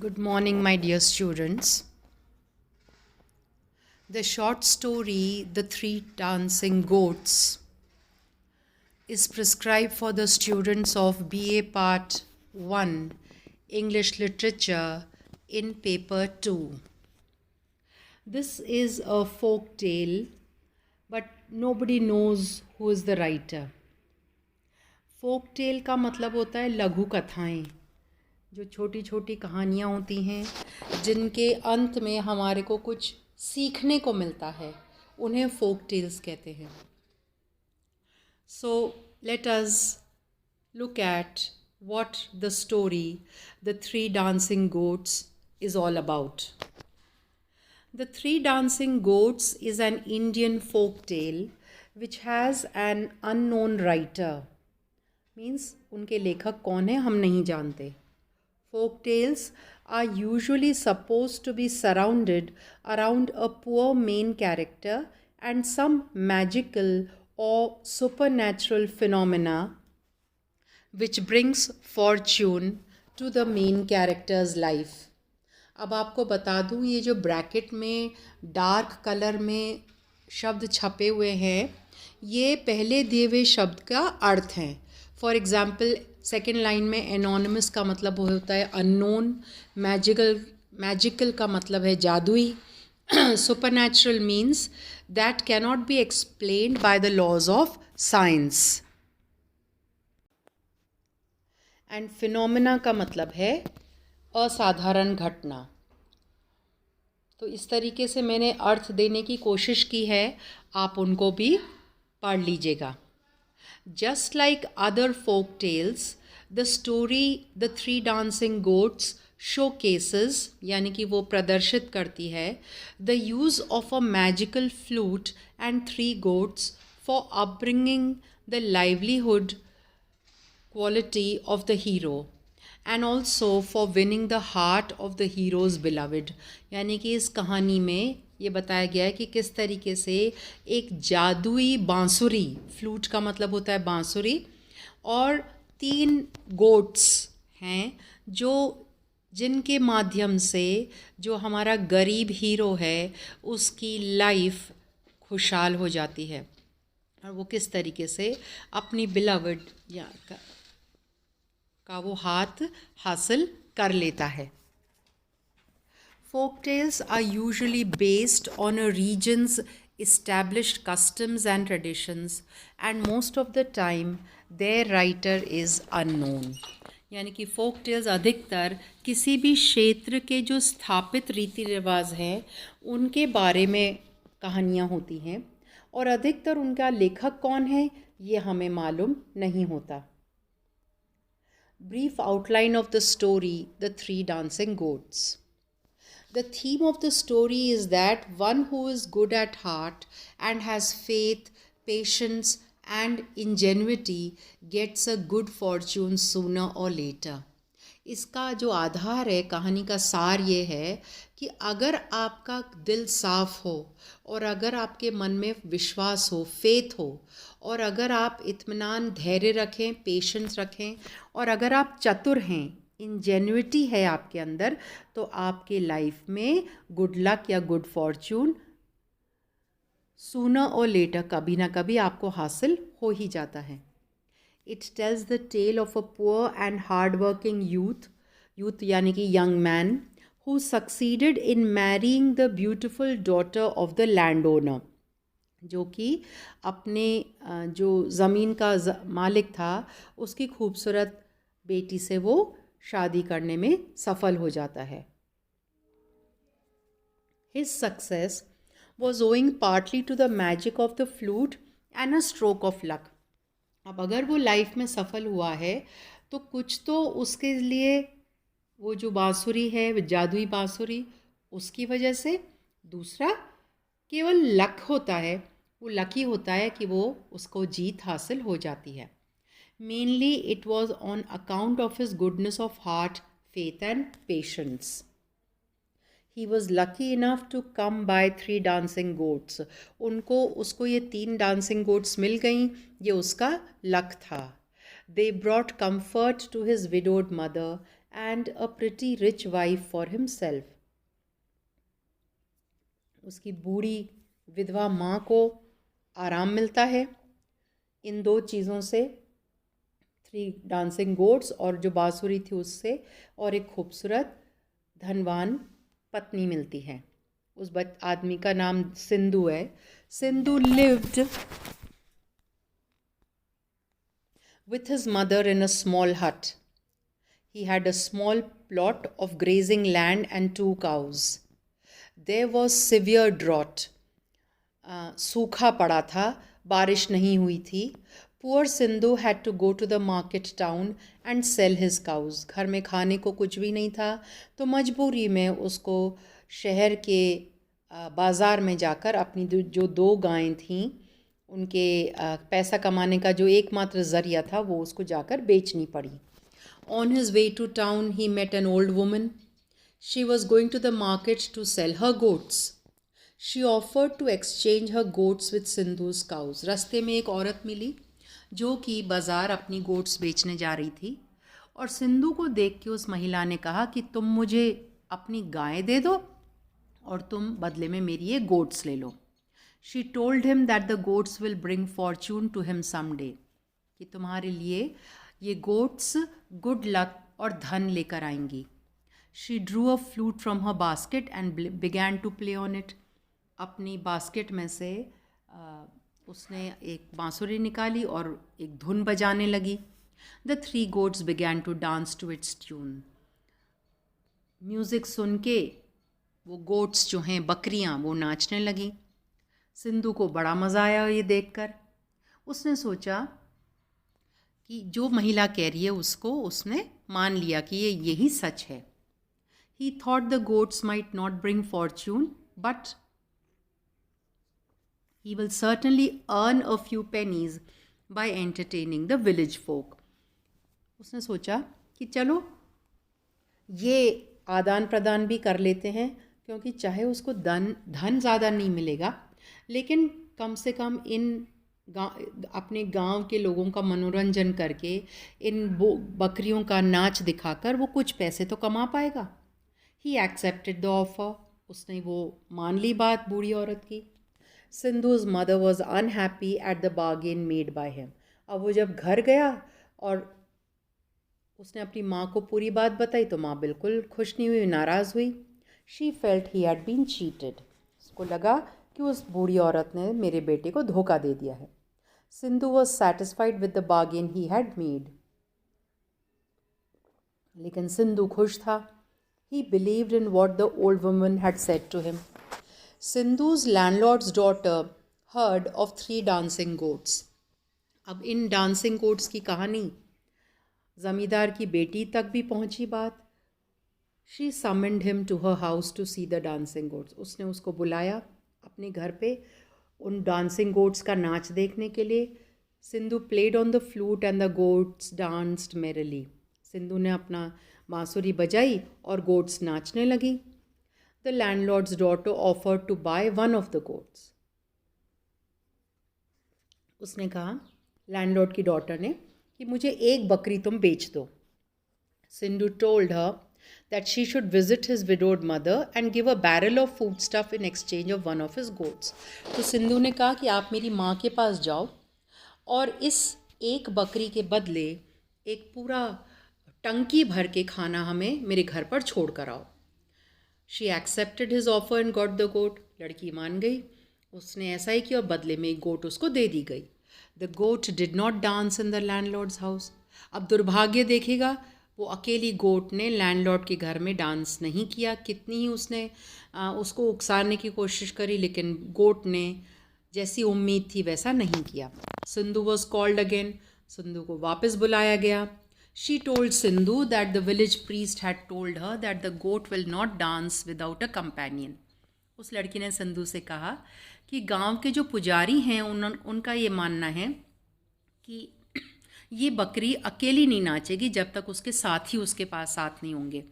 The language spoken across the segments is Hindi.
Good morning, my dear students. The short story, The Three Dancing Goats, is prescribed for the students of BA Part 1, English Literature, in Paper 2. This is a folk tale, but nobody knows who is the writer. Folk tale का मतलब होता है लघु कथाएं, जो छोटी छोटी कहानियाँ होती हैं जिनके अंत में हमारे को कुछ सीखने को मिलता है, उन्हें फोक टेल्स कहते हैं. So let us look at what the story The Three Dancing Goats is all about. The Three Dancing Goats is an Indian folk tale which has an unknown writer. Means उनके लेखक कौन है हम नहीं जानते. Folk tales are usually supposed to be surrounded around a poor main character and some magical or supernatural phenomena which brings fortune to the main character's life. अब आपको बता दूँ, ये जो ब्रैकेट में डार्क कलर में शब्द छपे हुए हैं, ये पहले दिए हुए शब्द का अर्थ हैं. फॉर एग्ज़ाम्पल सेकेंड लाइन में एनोनिमस का मतलब होता है अननोन, मैजिकल का मतलब है जादुई, supernatural means that cannot be explained by the laws of science, and phenomena का मतलब है असाधारण घटना. तो इस तरीके से मैंने अर्थ देने की कोशिश की है, आप उनको भी पढ़ लीजिएगा. Just like other folk tales, the story The Three Dancing Goats showcases, यानी कि वो प्रदर्शित करती है, the use of a magical flute and three goats for upbringing the livelihood quality of the hero and also for winning the heart of the hero's beloved. यानी कि इस कहानी में ये बताया गया है कि किस तरीके से एक जादुई बांसुरी, फ्लूट का मतलब होता है बांसुरी, और 3 गोट्स हैं जो जिनके माध्यम से जो हमारा गरीब हीरो है उसकी लाइफ खुशहाल हो जाती है, और वो किस तरीके से अपनी बिलवड का वो हाथ हासिल कर लेता है. Folk tales are usually based on a region's established customs and traditions, and most of the time their writer is unknown. यानी कि folk tales अधिकतर किसी भी क्षेत्र के जो स्थापित रीति रिवाज हैं उनके बारे में कहानियाँ होती हैं, और अधिकतर उनका लेखक कौन है ये हमें मालूम नहीं होता. Brief outline of the story The Three Dancing Goats. The theme of the story is that one who is good at heart and has faith, patience and ingenuity gets a good fortune sooner or later. इसका जो आधार है, कहानी का सार ये है कि अगर आपका दिल साफ़ हो और अगर आपके मन में विश्वास हो, फेथ हो, और अगर आप इत्मीनान, धैर्य रखें, पेशेंस रखें, और अगर आप चतुर हैं, इंजेन्युइटी है आपके अंदर, तो आपके लाइफ में गुड लक या गुड फॉर्चून सूनर और लेटर कभी ना कभी आपको हासिल हो ही जाता है. It tells the tale of a poor and hard working youth यानी कि young man who succeeded in marrying the beautiful daughter of the land owner, जो कि अपने जो ज़मीन का मालिक था उसकी खूबसूरत बेटी से वो शादी करने में सफल हो जाता है. His success was owing partly to the magic of the flute and a stroke of luck. अब अगर वो लाइफ में सफल हुआ है तो कुछ तो उसके लिए वो जो बांसुरी है, वो जादुई बांसुरी, उसकी वजह से, दूसरा केवल लक होता है, वो लकी होता है कि वो उसको जीत हासिल हो जाती है. Mainly it was on account of his goodness of heart, faith and patience. He was lucky enough to come by 3 dancing goats. उसको ये 3 dancing goats मिल गईं, ये उसका लक था. They brought comfort to his widowed mother and a pretty rich wife for himself. उसकी बूढ़ी विधवा माँ को आराम मिलता है इन दो चीज़ों से, 3 डांसिंग गोट्स और जो बांसुरी थी उससे, और एक खूबसूरत धनवान पत्नी मिलती है। उस आदमी का नाम सिंधु है। Sindhu lived with his mother in a small hut. He had a small plot of grazing land and 2 cows. There was severe drought. सूखा पड़ा था, बारिश नहीं हुई थी। Poor Sindhu had to go to the market town and sell his cows. घर में खाने को कुछ भी नहीं था, तो मजबूरी में उसको शहर के बाज़ार में जाकर अपनी जो 2 गायें थीं उनके पैसा कमाने का जो एकमात्र ज़रिया था वो उसको जाकर बेचनी पड़ी। On his way to town he met an old woman. She was going to the market to sell her goats. She offered to exchange her goats with Sindhu's cows. रास्ते में एक औरत मिली जो कि बाज़ार अपनी गोट्स बेचने जा रही थी, और सिंधु को देख के उस महिला ने कहा कि तुम मुझे अपनी गाय दे दो और तुम बदले में मेरी ये गोट्स ले लो। She told him that the goats will bring fortune to him someday. कि तुम्हारे लिए ये गोट्स गुड लक और धन लेकर आएंगी। She drew a flute from her basket and began to play on it. अपनी बास्केट में से उसने एक बांसुरी निकाली और एक धुन बजाने लगी। The 3 goats began to dance to its tune. Music सुन के वो गोट्स जो हैं बकरियां वो नाचने लगी। सिंधु को बड़ा मज़ा आया ये देखकर। उसने सोचा कि जो महिला कह रही है उसको उसने मान लिया कि ये यही सच है। He thought the goats might not bring fortune, but he will certainly earn a few pennies by entertaining the village folk. उसने सोचा कि चलो ये आदान प्रदान भी कर लेते हैं, क्योंकि चाहे उसको धन ज़्यादा नहीं मिलेगा, लेकिन कम से कम अपने गांव के लोगों का मनोरंजन करके इन बकरियों का नाच दिखाकर वो कुछ पैसे तो कमा पाएगा। He accepted the offer. उसने वो मान ली बात बूढ़ी औरत की। Sindhu's mother was unhappy at the bargain made by him. अब वो जब घर गया और उसने अपनी माँ को पूरी बात बताई तो माँ बिल्कुल खुश नहीं हुई, नाराज़ हुई। She felt he had been cheated. उसको लगा कि उस बूढ़ी औरत ने मेरे बेटे को धोखा दे दिया है। Sindhu was satisfied with the bargain he had made. लेकिन सिंधु खुश था। He believed in what the old woman had said to him. Sindhu's landlord's daughter heard of 3 dancing goats. अब इन डांसिंग गोट्स की कहानी ज़मींदार की बेटी तक भी पहुंची बात। She summoned him to her house to see the dancing goats. उसने उसको बुलाया अपने घर पे उन डांसिंग गोट्स का नाच देखने के लिए। Sindhu played on the flute and the goats danced merrily. Sindhu ने अपना बांसुरी बजाई और गोट्स नाचने लगी। The landlord's daughter offered to buy one of the goats. उसने कहा लैंडलॉर्ड की डॉटर ने कि मुझे एक बकरी तुम बेच दो। Sindhu told her that she should visit his widowed mother and give a barrel of foodstuff in exchange of one of his goats. तो सिंधु ने कहा कि आप मेरी माँ के पास जाओ और इस एक बकरी के बदले एक पूरा टंकी भर के खाना हमें मेरे घर पर छोड़ कर आओ। She accepted his offer and got the goat. लड़की मान गई, उसने ऐसा ही किया और बदले में एक गोट उसको दे दी गई। The goat did not dance in the landlord's house. अब दुर्भाग्य देखेगा, वो अकेली गोट ने लैंडलॉर्ड के घर में डांस नहीं किया। कितनी ही उसने उसको उकसाने की कोशिश करी, लेकिन गोट ने जैसी उम्मीद थी वैसा नहीं किया। Sindhu was called again. Sindhu को वापस बुलाया गया। She told Sindhu that the village priest had told her that the goat will not dance without a companion. उस लड़की ने सिंधु से कहा कि गांव के जो पुजारी हैं उनका ये मानना है कि ये बकरी अकेली नहीं नाचेगी जब तक उसके साथी उसके पास साथ नहीं होंगे।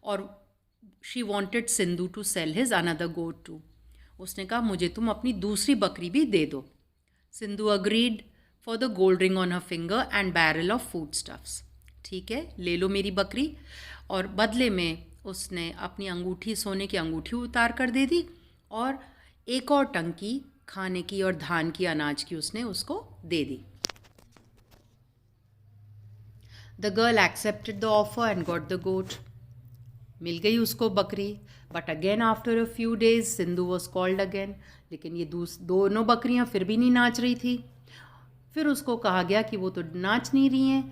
और she wanted Sindhu to sell his another goat too. उसने कहा मुझे तुम अपनी दूसरी बकरी भी दे दो. Sindhu agreed for the gold ring on her finger and barrel of food stuffs. ठीक है, ले लो मेरी बकरी। और बदले में उसने अपनी अंगूठी, सोने की अंगूठी उतार कर दे दी और एक और टंकी खाने की और धान की, अनाज की उसने उसको दे दी। The girl accepted the offer and got the goat. मिल गई उसको बकरी। But again after a few days Sindhu was called again. लेकिन ये दोनों बकरियां फिर भी नहीं नाच रही थी। फिर उसको कहा गया कि वो तो नाच नहीं रही हैं,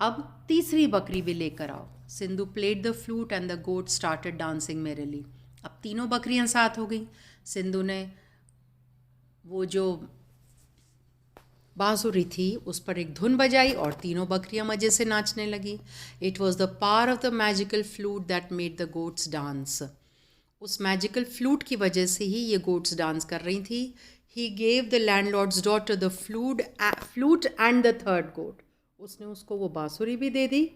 अब तीसरी बकरी भी लेकर आओ। Sindhu played the flute and the goat started dancing merrily. अब तीनों बकरियां साथ हो गई। सिंधु ने वो जो बांसुरी थी उस पर एक धुन बजाई और तीनों बकरियां मज़े से नाचने लगी। It was the power of the magical flute that made the goats dance. उस मैजिकल फ्लूट की वजह से ही ये गोट्स डांस कर रही थी। He gave the landlord's daughter the flute and the third goat. उसने उसको वो बांसुरी भी दे दी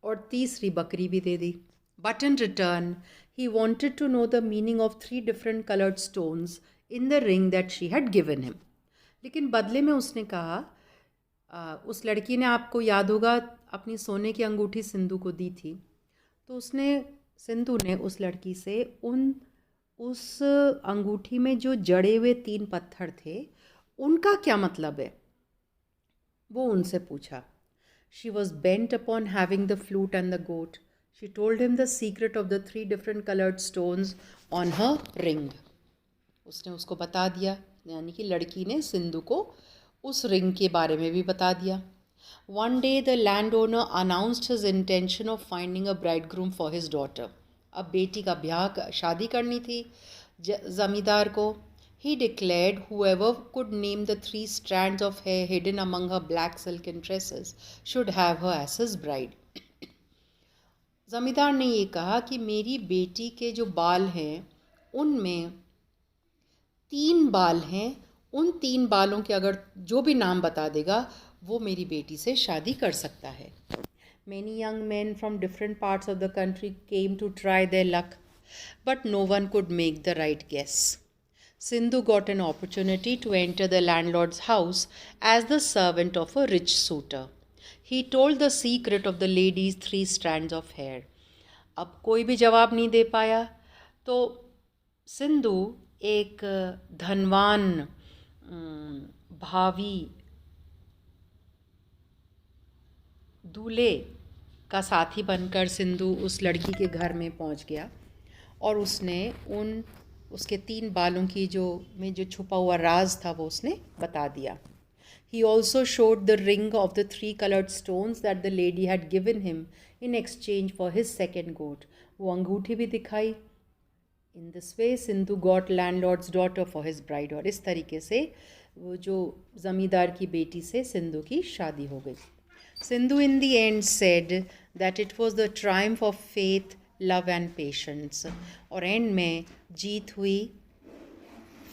और तीसरी बकरी भी दे दी। But in return he wanted to know the meaning of 3 different coloured stones in the ring that she had given him. लेकिन बदले में उसने कहा, उस लड़की ने, आपको याद होगा, अपनी सोने की अंगूठी सिंधु को दी थी। तो सिंधु ने उस लड़की से उस अंगूठी में जो जड़े हुए 3 पत्थर थे उनका क्या मतलब है वो उनसे पूछा। She was bent upon having the flute and the goat. She told him the secret of the 3 different coloured stones on her ring. उसने उसको बता दिया, यानी कि लड़की ने सिंधु को उस रिंग के बारे में भी बता दिया। One day the land owner announced his intention of finding a bride groom for his daughter. अब बेटी का ब्याह, शादी करनी थी ज़मींदार को। ही declared whoever could name the 3 strands of hair hidden among her black silken tresses should have her as his bride. ज़मींदार ने ये कहा कि मेरी बेटी के जो बाल हैं उनमें 3 बाल हैं, उन 3 बालों के अगर जो भी नाम बता देगा वो मेरी बेटी से शादी कर सकता है। Many young men from different parts of the country came to try their luck, but no one could make the right guess. Sindhu got an opportunity to enter the landlord's house as the servant of a rich suitor. He told the secret of the lady's 3 strands of hair. अब कोई भी जवाब नहीं दे पाया तो सिंधु एक धनवान भावी दूल्हे का साथी बनकर सिंधु उस लड़की के घर में पहुंच गया और उसने उसके 3 बालों की जो छुपा हुआ राज था वो उसने बता दिया। He also showed the ring of the 3 colored stones that the lady had given him in exchange for his second goat. वो अंगूठी भी दिखाई। In this way, Sindhu got landlord's daughter for his bride. और इस तरीके से वो जो ज़मींदार की बेटी से सिंधु की शादी हो गई। Sindhu in the end said that it was the triumph of faith, love and patience. और एंड में जीत हुई,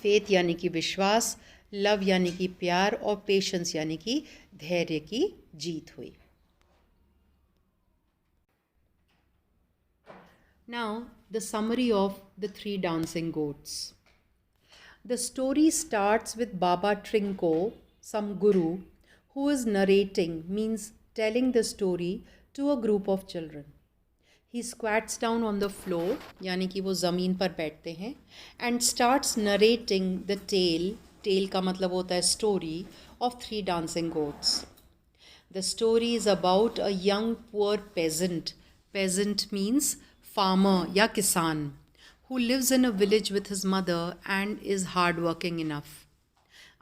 फेथ यानी कि विश्वास, लव यानी कि प्यार और पेशेंस यानी कि धैर्य की जीत हुई। Now the summary of the 3 dancing goats. The story starts with Baba Trinko, some guru, who is narrating, means telling the story to a group of children. He squats down on the floor, यानी कि वो ज़मीन पर बैठते हैं, and starts narrating the tale का मतलब होता है story of 3 dancing goats. The story is about a young poor peasant. Peasant means farmer या किसान, who lives in a village with his mother and is hardworking enough.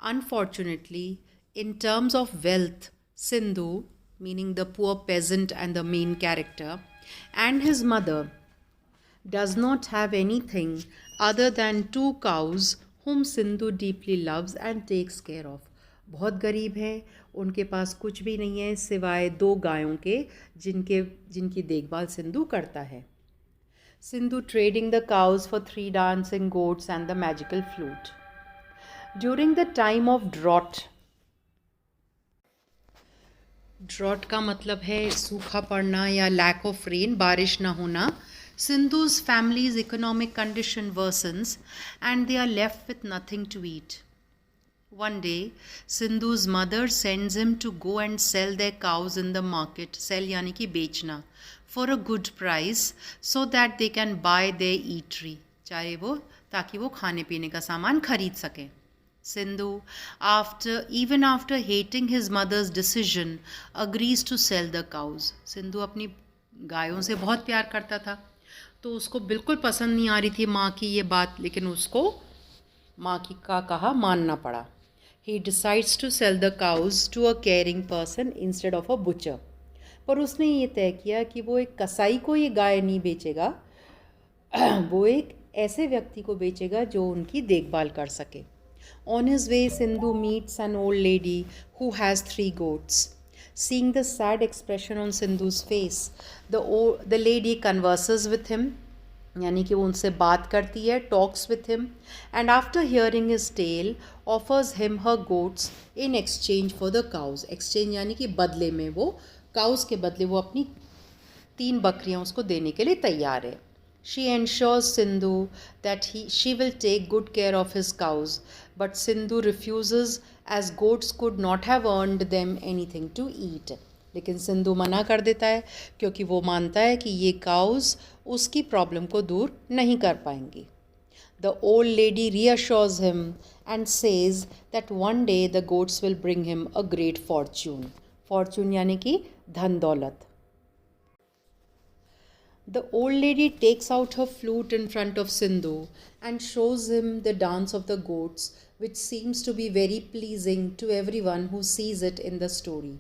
Unfortunately, in terms of wealth, Sindhu, meaning the poor peasant and the main character, and his mother does not have anything other than 2 cows whom Sindhu deeply loves and takes care of. बहुत गरीब हैं, उनके पास कुछ भी नहीं है सिवाय 2 गायों के जिनकी देखभाल सिंधु करता है। Sindhu trading the cows for 3 dancing goats and the magical flute. During the time of drought का मतलब है सूखा पड़ना या लैक ऑफ रेन, बारिश ना होना। Sindhu's family's economic condition worsens and they are left with nothing to eat. One day, Sindhu's mother sends him to go and sell their cows in the market. Sell यानी कि बेचना. For a good price, so that they can buy their eatery. चाहे वो ताकि वो खाने पीने का सामान खरीद सकें. Sindhu, even after hating his mother's decision, agrees to sell the cows. Sindhu अपनी गायों से बहुत प्यार करता था, तो उसको बिल्कुल पसंद नहीं आ रही थी माँ की ये बात, लेकिन उसको माँ की का कहा मानना पड़ा. He decides to sell the cows to a caring person instead of a butcher. पर उसने ये तय किया कि वो एक कसाई को ये गाय नहीं बेचेगा, वो एक ऐसे व्यक्ति को बेचेगा जो उनकी देखभाल कर सके. On his way, Sindhu meets an old lady who has 3 goats. Seeing the sad expression on Sindhu's face, the lady converses with him, यानी कि वो उनसे बात करती है, talks with him, and after hearing his tale, offers him her goats in exchange for the cows. Exchange यानी कि बदले में, वो cows के बदले वो अपनी 3 बकरियां उसको देने के लिए तैयार है. She ensures Sindhu that she will take good care of his cows, but Sindhu refuses as goats could not have earned them anything to eat. लेकिन सिंधु मना कर देता है क्योंकि वो मानता है कि ये काउस उसकी प्रॉब्लम को दूर नहीं कर पाएंगी. The old lady reassures him and says that one day the goats will bring him a great fortune. Fortune यानी कि धन दौलत. The old lady takes out her flute in front of Sindhu and shows him the dance of the goats, which seems to be very pleasing to everyone who sees it in the story.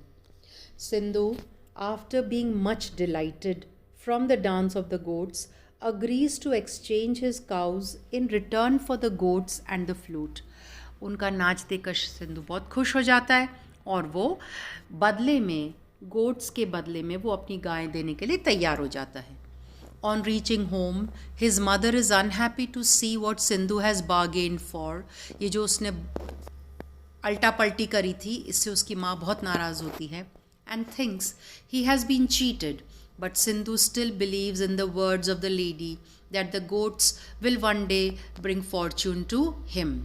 Sindhu, after being much delighted from the dance of the goats, agrees to exchange his cows in return for the goats and the flute. उनका नाच देखकर सिंधु बहुत खुश हो जाता है और वो बदले में, गोट्स के बदले में वो अपनी गाय देने के लिए तैयार हो जाता है. On reaching home, his mother is unhappy to see what Sindhu has bargained for. ये जो उसने अल्टा पल्टी करी थी, इससे उसकी माँ बहुत नाराज़ होती है, and thinks he has been cheated. But Sindhu still believes in the words of the lady that the goats will one day bring fortune to him,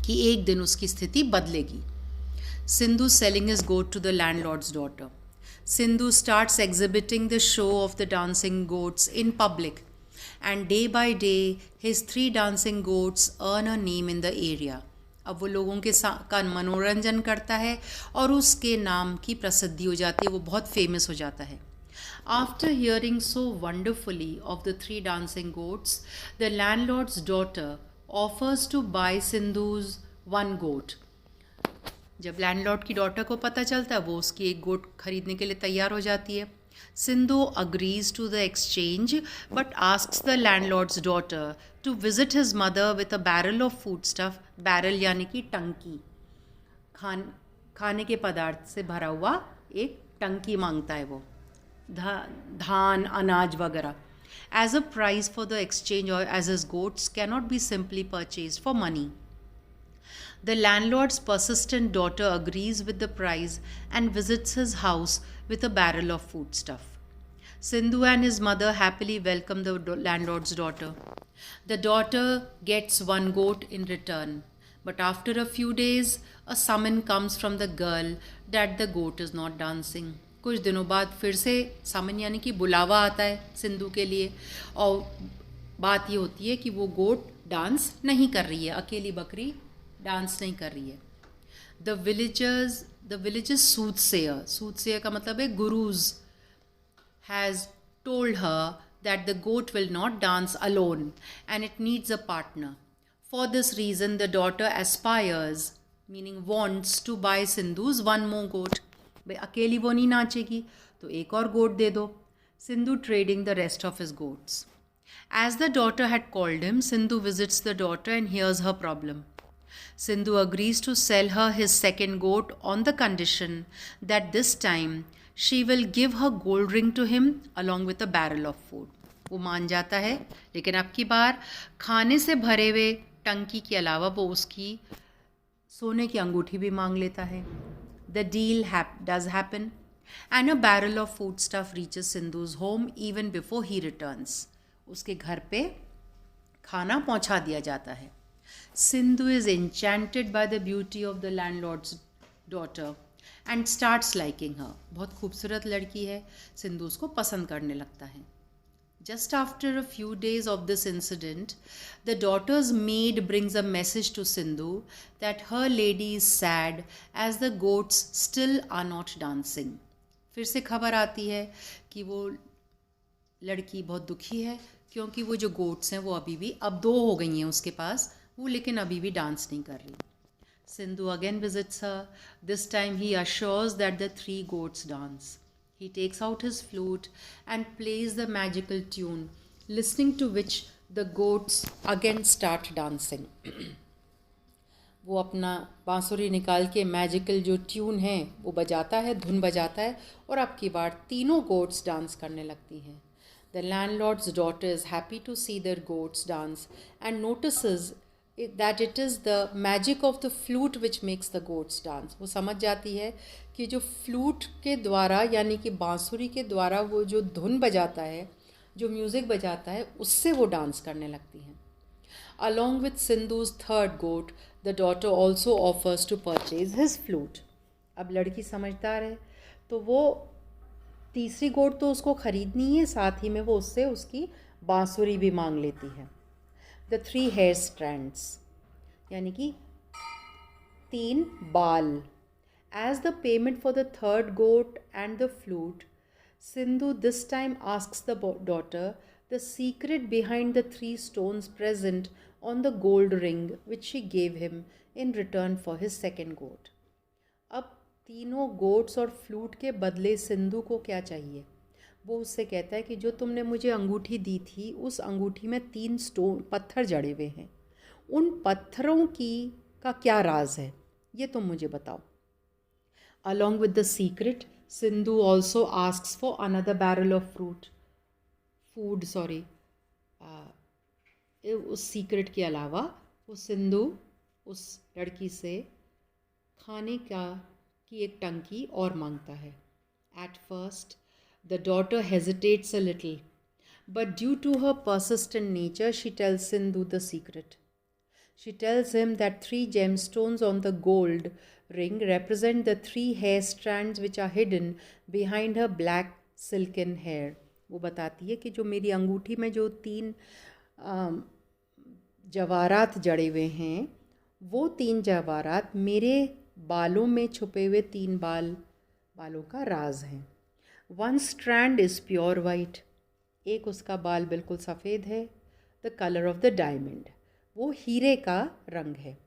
कि एक दिन उसकी स्थिति बदलेगी. Sindhu selling his goat to the landlord's daughter. Sindhu starts exhibiting the show of the dancing goats in public, and day by day his 3 dancing goats earn a name in the area. अब वो लोगों के का मनोरंजन करता है और उसके नाम की प्रसिद्धि हो जाती है, वो बहुत फेमस हो जाता है. After hearing so wonderfully of the 3 dancing goats, the landlord's daughter offers to buy Sindhu's 1 goat. जब लैंडलॉर्ड की डॉटर को पता चलता है, वो उसकी एक गोट खरीदने के लिए तैयार हो जाती है. Sindhu agrees to the exchange but asks the landlord's daughter to visit his mother with a barrel of food stuff. Barrel यानी कि टंकी, खाने के पदार्थ से भरा हुआ एक टंकी मांगता है वो, धान अनाज वगैरह. As a prize for the exchange और as his goats cannot be simply purchase for money. The landlord's persistent daughter agrees with the price and visits his house with a barrel of foodstuff. Sindhu and his mother happily welcome the landlord's daughter. The daughter gets 1 goat in return, but after a few days, a summons comes from the girl that the goat is not dancing. कुछ दिनों बाद फिर से समन यानी कि बुलावा आता है सिंधु के लिए, और बात ये होती है कि वो गोट डांस नहीं कर रही है, अकेली बकरी डांस नहीं कर रही है. द विलेजेस सूदसेयर का मतलब है gurus, has told her that the goat will not dance alone and it needs a partner. For this reason the daughter aspires, meaning wants to buy Sindhu's 1 more goat. भाई अकेली वो नहीं नाचेगी तो एक और गोट दे दो. Sindhu trading the rest of his goats. As the daughter had called him, Sindhu visits the daughter and hears her problem. Sindhu agrees to sell her his 2nd goat on the condition that this time she will give her gold ring to him along with a barrel of food. वो मान जाता है, लेकिन अब की बार खाने से भरे हुए टंकी के अलावा वो उसकी सोने की अंगूठी भी मांग लेता है. The deal does happen and a barrel of foodstuff reaches Sindhu's home even before he returns. उसके घर पे खाना पहुंचा दिया जाता है. Sindhu is enchanted by the beauty of the landlord's daughter and starts liking her. बहुत खूबसूरत लड़की है, सिंधु उसको पसंद करने लगता है. Just after a few days of this incident, the daughter's maid brings a message to Sindhu that her lady is sad as the goats still are not dancing. फिर से खबर आती है कि वो लड़की बहुत दुखी है क्योंकि वो जो गोट्स हैं वो अभी भी, अब 2 हो गई हैं उसके पास, वो लेकिन अभी भी डांस नहीं कर रही. Sindhu again visits her. This time he assures that the 3 goats dance. He takes out his flute and plays the magical tune, listening to which the goats again start dancing. वो अपना बांसुरी निकाल के मैजिकल जो ट्यून है वो बजाता है, धुन बजाता है, और अब की बार तीनों गोट्स डांस करने लगती हैं. The landlord's daughter is happy to see their goats dance and notices that it is the magic of the flute which makes the goats dance. वो समझ जाती है कि जो फ्लूट के द्वारा यानी कि बांसुरी के द्वारा वो जो धुन बजाता है, जो म्यूज़िक बजाता है, उससे वो डांस करने लगती हैं. Along with Sindhu's 3rd goat, the daughter also offers to purchase his flute. अब लड़की समझदार है तो वो तीसरी गोट तो उसको ख़रीदनी है, साथ ही में वो उससे उसकी बांसुरी भी मांग लेती है. The 3 hair strands यानी कि 3 बाल. As the payment for the 3rd goat and the flute, Sindhu this time asks the daughter the secret behind the 3 stones present on the gold ring which she gave him in return for his 2nd goat. अब तीनों गोट्स और फ्लूट के बदले सिंधु को क्या चाहिए? वो उससे कहता है कि जो तुमने मुझे अंगूठी दी थी, उस अंगूठी में 3 स्टोन पत्थर जड़े हुए हैं. उन पत्थरों का क्या राज है, ये तुम मुझे बताओ. Along with the secret, Sindhu also asks for another barrel of food. उस सीक्रेट के अलावा वो सिंधु उस लड़की से खाने की एक टंकी और मांगता है. At first, the daughter hesitates a little, but due to her persistent nature, she tells Sindhu the secret. She tells him that 3 gemstones on the gold ring represent the 3 hair strands which are hidden behind her black silken hair. वो बताती है कि जो मेरी अंगूठी में जो 3 जवाहरात जड़े हुए हैं, वो 3 जवाहरात मेरे बालों में छुपे हुए 3 बालों का राज हैं. One strand is pure white. एक उसका बाल बिल्कुल सफ़ेद है. The color of the diamond. वो हीरे का रंग है.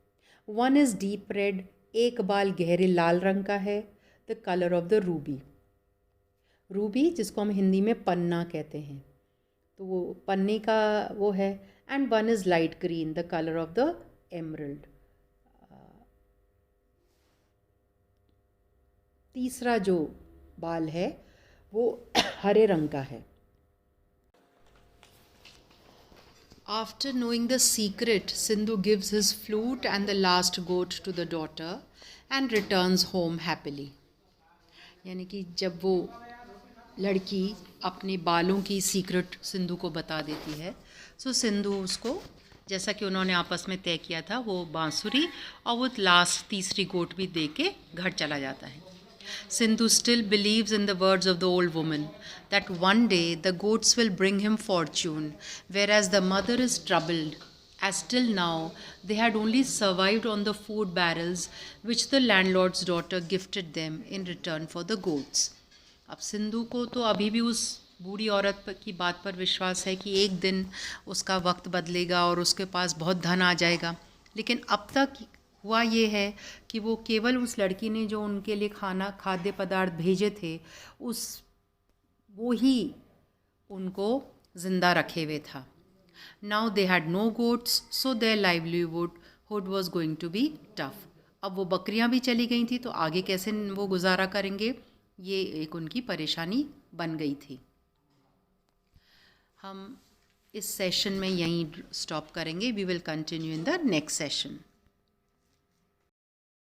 One is deep red. एक बाल गहरे लाल रंग का है. The color of the ruby. Ruby जिसको हम हिंदी में पन्ना कहते हैं, तो वो पन्ने का वो है. And one is light green. The color of the emerald. तीसरा जो बाल है वो हरे रंग का है. After knowing the secret, Sindhu gives his flute and the last goat to the daughter and returns home happily. यानी कि जब वो लड़की अपने बालों की सीक्रेट सिंधु को बता देती है, तो सिंधु उसको, जैसा कि उन्होंने आपस में तय किया था, वो बांसुरी और वो लास्ट तीसरी गोट भी दे के घर चला जाता है. Sindhu still believes in the words of the old woman that one day the goats will bring him fortune, whereas the mother is troubled, as till now they had only survived on the food barrels which the landlord's daughter gifted them in return for the goats. अब सिंधु को तो अभी भी उस बूढ़ी औरत की बात पर विश्वास है कि एक दिन उसका वक्त बदलेगा और उसके पास बहुत धन आ जाएगा, लेकिन अब तक हुआ ये है कि वो केवल उस लड़की ने जो उनके लिए खाद्य पदार्थ भेजे थे, वो ही उनको ज़िंदा रखे हुए था. Now they had no goats, so their livelihood was going to be tough. अब वो बकरियां भी चली गई थी, तो आगे कैसे वो गुजारा करेंगे, ये एक उनकी परेशानी बन गई थी. हम इस सेशन में यहीं स्टॉप करेंगे. We will continue in the next session.